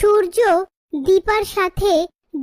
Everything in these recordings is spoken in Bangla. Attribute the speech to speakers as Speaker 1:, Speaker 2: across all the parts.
Speaker 1: সূর্য দীপার সাথে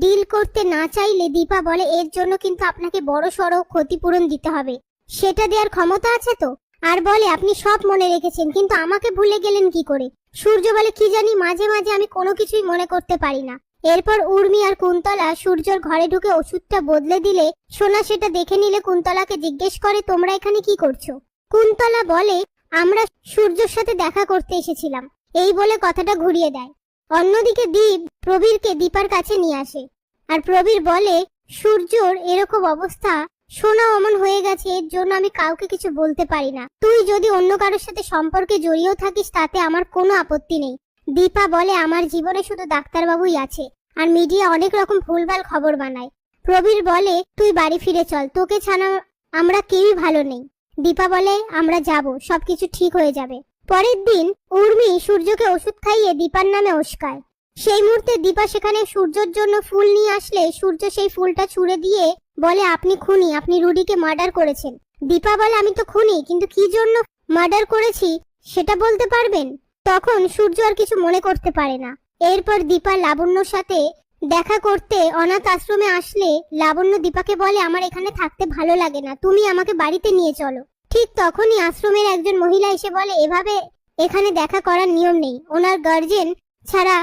Speaker 1: ডিল করতে না চাইলে দীপা বলে এর জন্য কিন্তু আপনাকে বড়সড় ক্ষতিপূরণ দিতে হবে, সেটা দেওয়ার ক্ষমতা আছে তো? আর বলে আপনি সব মনে রেখেছেন কিন্তু আমাকে ভুলে গেলেন কি করে? সূর্য বলে কি জানি, মাঝে মাঝে আমি কোনো কিছুই মনে করতে পারি না। এরপর উর্মি আর কুন্তলা সূর্যর ঘরে ঢুকে ওষুধটা বদলে দিলে সোনা সেটা দেখে নিলে কুন্তলাকে জিজ্ঞেস করে তোমরা এখানে কি করছো? কুন্তলা বলে আমরা সূর্যর সাথে দেখা করতে এসেছিলাম, এই বলে কথাটা ঘুরিয়ে দেয়। অন্যদিকে দীপ প্রবীরকে দীপার কাছে নিয়ে আসে আর প্রবীর বলে সূর্যর এরকম অবস্থা, সোনা অমন হয়ে গেছে, এর জন্য আমি কাউকে কিছু বলতে পারি না। তুই যদি অন্য কারোর সাথে সম্পর্কে জড়িয়েও থাকিস তাতে আমার কোনো আপত্তি নেই। দীপা বলে আমার জীবনে শুধু ডাক্তারবাবুই আছে আর মিডিয়া অনেক রকম ভুলভাল খবর বানায়। প্রবীর বলে তুই বাড়ি ফিরে চল, তোকে ছাড়া আমরা কেউই ভালো নেই। দীপা বলে আমরা যাব, সবকিছু ঠিক হয়ে যাবে। পরের দিন উর্মি সূর্যকে ওষুধ খাইয়ে দীপার নামে উস্কায়। সেই মুহূর্তে দীপা সেখানে সূর্যের জন্য ফুল নিয়ে আসলে সূর্য সেই ফুলটা ছুঁড়ে দিয়ে বলে আপনি খুনি, আপনি রুডিকে মার্ডার করেছেন। দীপা বলে আমি তো খুনি, কিন্তু কি জন্য মার্ডার করেছি সেটা বলতে পারবেন? তখন সূর্য আর কিছু মনে করতে পারে না। এরপর দীপা লাবণ্যর সাথে দেখা করতে অনাথ আশ্রমে আসলে লাবণ্য দীপাকে বলে আমার এখানে থাকতে ভালো লাগে না, তুমি আমাকে বাড়িতে নিয়ে চলো। ঠিক তখনই আশ্রমের একজন মহিলা এসে বলে এভাবে এখানে দেখা করার নিয়ম নেই, ওনার গার্জেন ছাড়া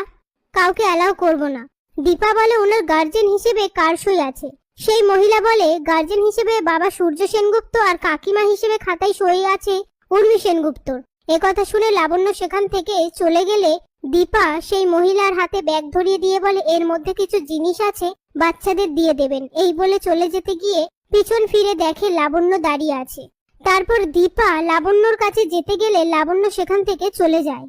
Speaker 1: কাউকে অ্যালাউ করব না। দীপা বলে ওনার গার্জেন হিসেবে কার সই আছে? সেই মহিলা বলে গার্জেন হিসেবে বাবা সূর্য সেনগুপ্ত আর কাকিমা হিসেবে খাতায় সই আছে উর্মি সেনগুপ্তর। একথা শুনে লাবণ্য সেখান থেকে চলে গেলে দীপা সেই মহিলার হাতে ব্যাগ ধরিয়ে দিয়ে বলে এর মধ্যে কিছু জিনিস আছে, বাচ্চাদের দিয়ে দেবেন। এই বলে চলে যেতে গিয়ে পিছন ফিরে দেখে লাবণ্য দাঁড়িয়ে আছে। তারপর দীপা লাবণ্যর কাছে যেতে গেলে লাবণ্য সেখান থেকে চলে যায়।